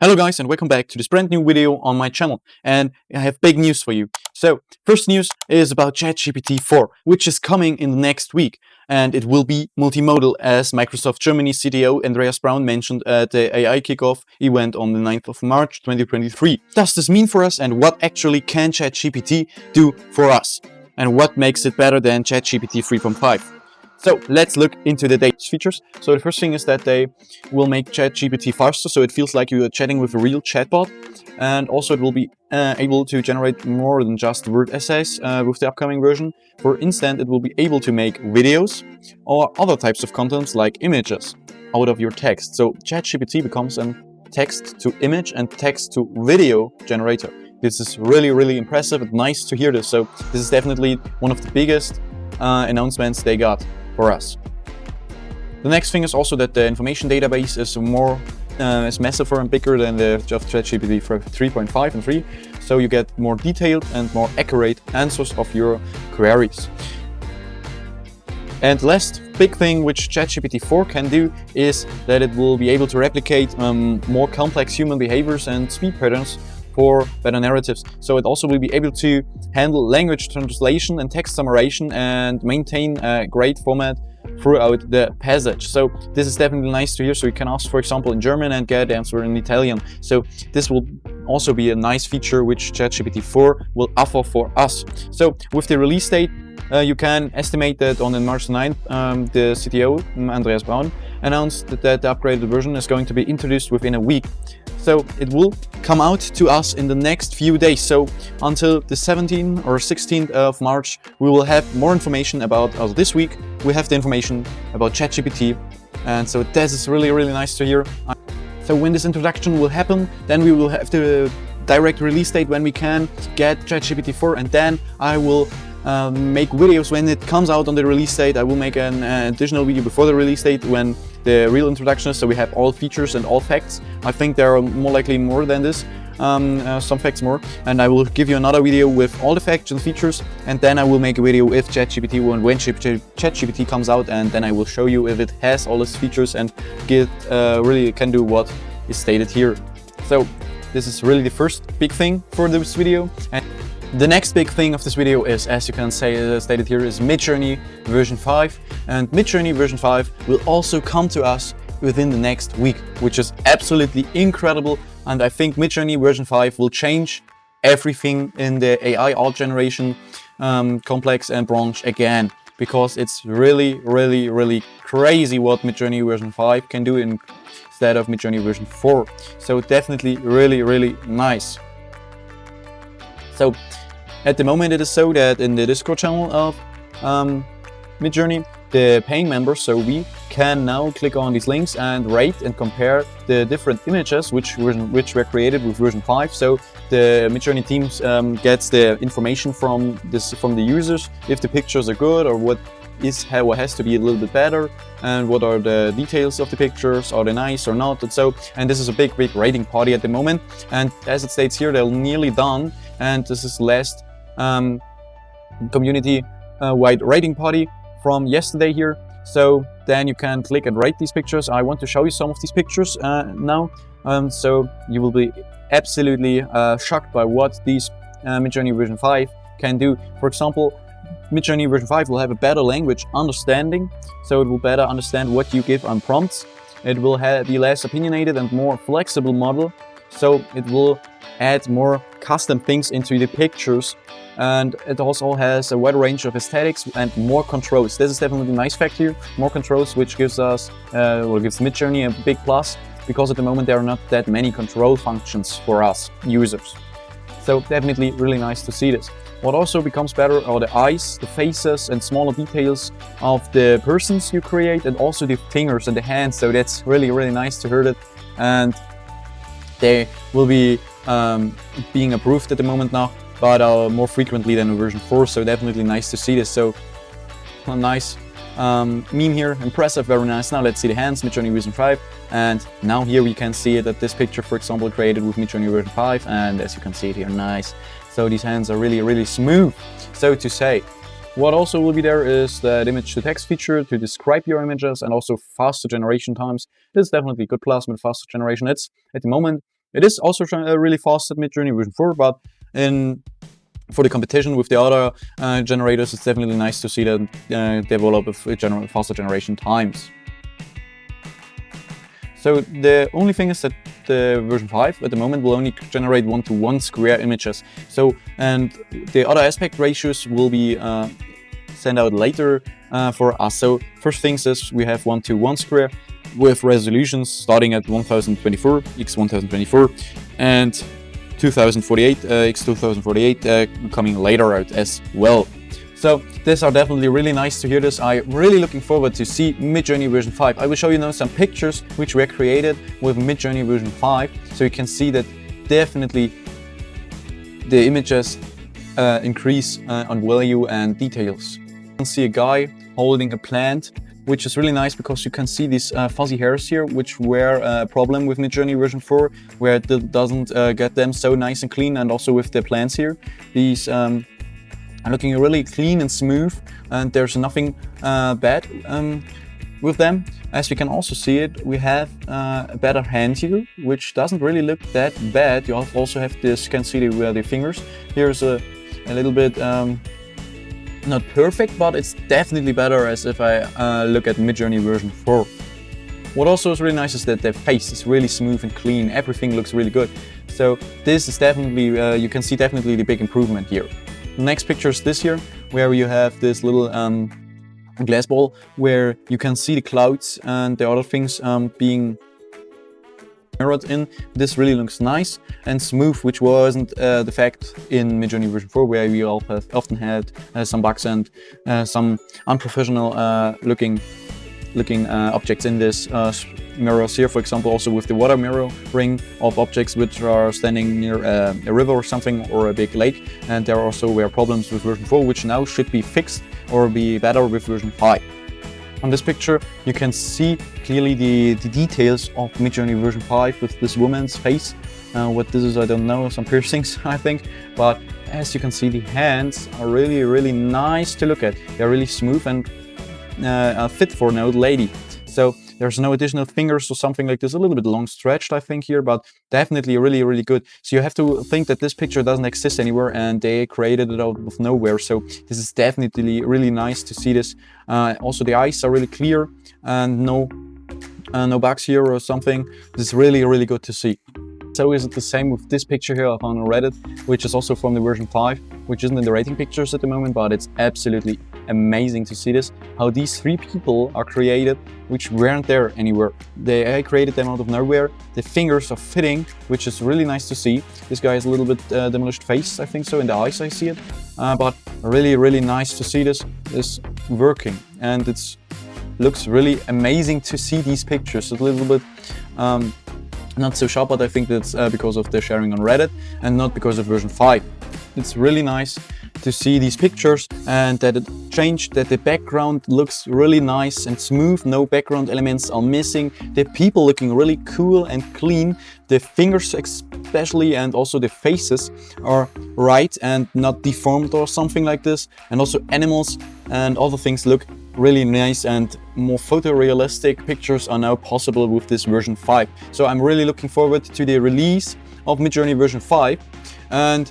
Hello guys and welcome back to this brand new video on my channel, and I have big news for you. So first news is about ChatGPT 4, which is coming in the next week, and it will be multimodal, as Microsoft Germany CTO Andreas Braun mentioned at the AI kickoff event on the 9th of March 2023. What does this mean for us, and what actually can ChatGPT do for us? And what makes it better than ChatGPT 3.5? So let's look into the data features. So the first thing is that they will make ChatGPT faster, so it feels like you are chatting with a real chatbot. And also it will be able to generate more than just word essays with the upcoming version. For instance, it will be able to make videos or other types of contents like images out of your text. So ChatGPT becomes a text to image and text to video generator. This is really impressive and nice to hear this. So this is definitely one of the biggest announcements they got for us. The next thing is also that the information database is massive and bigger than the just ChatGPT 3.5 and 3, so you get more detailed and more accurate answers of your queries. And last big thing which ChatGPT 4 can do is that it will be able to replicate more complex human behaviors and speech patterns for better narratives. So it also will be able to handle language translation and text summarization and maintain a great format throughout the passage. So this is definitely nice to hear. So you can ask, for example, in German and get the answer in Italian. So this will also be a nice feature which ChatGPT 4 will offer for us. So with the release date, you can estimate that on March 9th, the CTO, Andreas Braun, announced that the upgraded version is going to be introduced within a week. So it will come out to us in the next few days. So until the 17th or 16th of March, we will have more information about, this week, we have the information about ChatGPT. And so this is really nice to hear. So when this introduction will happen, then we will have the direct release date when we can get ChatGPT 4, and then I will make videos when it comes out on the release date. I will make an additional video before the release date when the real introduction is, so we have all features and all facts. I think there are more likely more than this, some facts more, and I will give you another video with all the facts and features, and then I will make a video with ChatGPT when ChatGPT comes out, and then I will show you if it has all its features and really can do what is stated here. So this is really the first big thing for this video. And the next big thing of this video is, as you can say, stated here, is Midjourney version 5. And Midjourney version 5 will also come to us within the next week, which is absolutely incredible. And I think Midjourney version 5 will change everything in the AI art generation complex and branch again, because it's really crazy what Midjourney version 5 can do instead of Midjourney version 4. So definitely really nice. So at the moment it is so that in the Discord channel of Midjourney, the paying members, so we can now click on these links and rate and compare the different images which were created with version 5. So the Midjourney teams gets the information from the users, if the pictures are good or what has to be a little bit better, and what are the details of the pictures, are they nice or not, and this is a big rating party at the moment, and as it states here, they're nearly done, and this is last community wide rating party from yesterday here. So then you can click and rate these pictures. I want to show you some of these pictures now, so you will be absolutely shocked by what these Midjourney version 5 can do. For example, Midjourney version 5 will have a better language understanding, so it will better understand what you give on prompts. It will be less opinionated and more flexible model, so it will add more custom things into the pictures, and it also has a wide range of aesthetics and more controls. This is definitely a nice fact here, more controls, which gives us gives Midjourney a big plus, because at the moment there are not that many control functions for us users. So definitely really nice to see this. What also becomes better are the eyes, the faces, and smaller details of the persons you create, and also the fingers and the hands. So that's really nice to hear that. And they will be being approved at the moment now, but more frequently than in version 4. So definitely nice to see this. So a nice meme here, impressive, very nice. Now let's see the hands, Midjourney version 5. And now here we can see that this picture, for example, created with Midjourney version 5, and as you can see it here, nice. So these hands are really smooth, so to say. What also will be there is the image to text feature to describe your images, and also faster generation times. This is definitely a good plus with faster generation. It's at the moment It is also really fast at Midjourney version 4, but for the competition with the other generators, it's definitely nice to see them develop with faster generation times. So the only thing is that the version 5 at the moment will only generate 1:1 square images. So, and the other aspect ratios will be sent out later for us. So first things is we have 1:1 square with resolutions starting at 1024 x 1024 and 2048 x 2048 coming later out as well. So these are definitely really nice to hear this. I'm really looking forward to see Midjourney version 5. I will show you now some pictures which were created with Midjourney version 5, so you can see that definitely the images increase on value and details. You can see a guy holding a plant, which is really nice because you can see these fuzzy hairs here, which were a problem with Midjourney version 4, where it doesn't get them so nice and clean, and also with the plants here. These are looking really clean and smooth, and there's nothing bad with them. As we can also see it, we have a better hand here, which doesn't really look that bad. You also have this, you can see the fingers. Here's a little bit not perfect, but it's definitely better as if I look at Midjourney version 4. What also is really nice is that the face is really smooth and clean. Everything looks really good. So this is definitely, you can see definitely the big improvement here. The next picture is this here, where you have this little glass ball where you can see the clouds and the other things being mirrored in. This really looks nice and smooth, which wasn't the fact in Midjourney version 4, where we often had some bugs and some unprofessional looking objects in this mirrors here. For example, also with the water mirroring of objects which are standing near a river or something, or a big lake. And there also were problems with version 4, which now should be fixed or be better with version 5. On this picture, you can see clearly the details of Midjourney version 5 with this woman's face. What this is, I don't know, some piercings, I think. But as you can see, the hands are really, really nice to look at. They're really smooth and fit for an old lady. So there's no additional fingers or something like this. A little bit long stretched, I think, here, but definitely really, really good. So you have to think that this picture doesn't exist anywhere and they created it out of nowhere. So this is definitely really nice to see this. Also, the eyes are really clear and no bugs here or something. This is really, really good to see. So is it the same with this picture here I found on Reddit, which is also from the version 5, which isn't in the rating pictures at the moment, but it's absolutely amazing to see this, how these 3 people are created, which weren't there anywhere. They created them out of nowhere. The fingers are fitting, which is really nice to see. This guy has a little bit demolished face, I think so, in the eyes I see it. But really, really nice to see this is working, and it looks really amazing to see these pictures. It's a little bit not so sharp, but I think that's because of the sharing on Reddit and not because of version 5. It's really nice to see these pictures and that it changed, that the background looks really nice and smooth. No background elements are missing. The people looking really cool and clean. The fingers especially, and also the faces are right and not deformed or something like this. And also animals and other things look really nice, and more photorealistic pictures are now possible with this version 5. So I'm really looking forward to the release of Midjourney version 5, and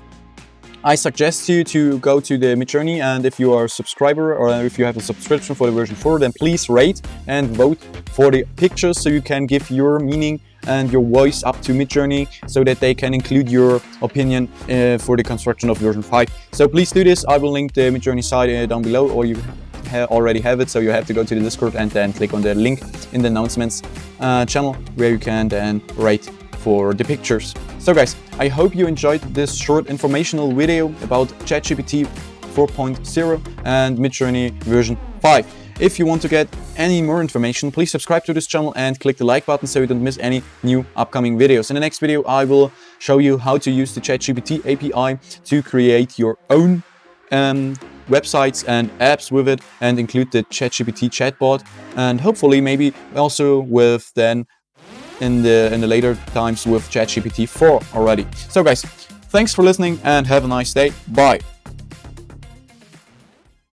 I suggest you to go to the Midjourney, and if you are a subscriber or if you have a subscription for the version 4, then please rate and vote for the pictures so you can give your meaning and your voice up to Midjourney so that they can include your opinion for the construction of version 5. So please do this. I will link the Midjourney site down below, or you already have it, so you have to go to the Discord and then click on the link in the announcements channel where you can then rate for the pictures. So guys, I hope you enjoyed this short informational video about ChatGPT 4.0 and Midjourney version 5. If you want to get any more information, please subscribe to this channel and click the like button so you don't miss any new upcoming videos. In the next video, I will show you how to use the ChatGPT API to create your own websites and apps with it, and include the ChatGPT chatbot, and hopefully maybe also with then in the later times with ChatGPT 4 already. So guys, thanks for listening and have a nice day. Bye.